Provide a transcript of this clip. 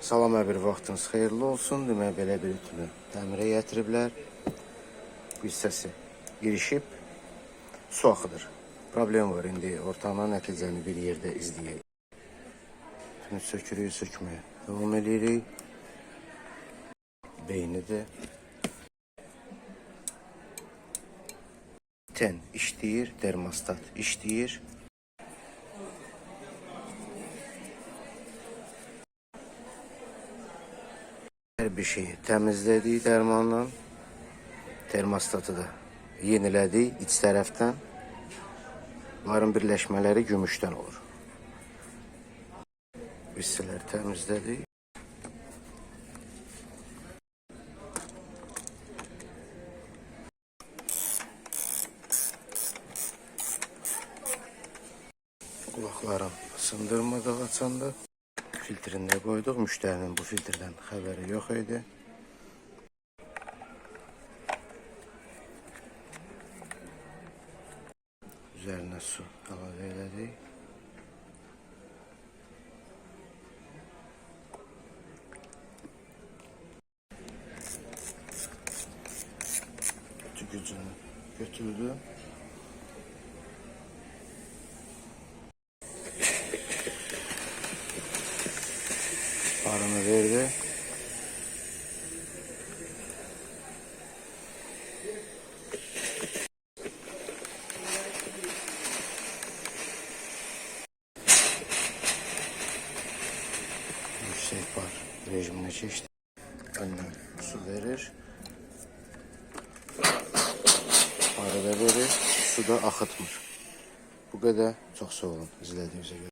Salam, hər bir vaxtınız xeyirli olsun. Demək, belə bir ütünü təmirə gətiriblər. Bu hissəsi girişib, su axıdır. Problem var, indi ortağına nəticəni bir yerdə izləyək. Ütünü sökürük, sökməyə devam edirik. Beynidir. Ten işləyir, termostat işləyir. Hər bir şeyi təmizlədik dərmanla. Termostatı da yenilədik iç tərəfdən. Bunların birləşmələri gümüşdən olur. Hissələri təmizlədik. Qulaqların sındırmadıq açanda. Filtrini də qoyduq. Müştərinin bu filtrdən xəbəri yox idi. Üzərinə su əlavə elədik. Ütü gücünü götürdü. Parını verdi. Yüksek par rejimine geçti. Önden su verir. Parı da verir. Su da akıtmır. Bu kadar. Çok sağ olun izlediğinize göre.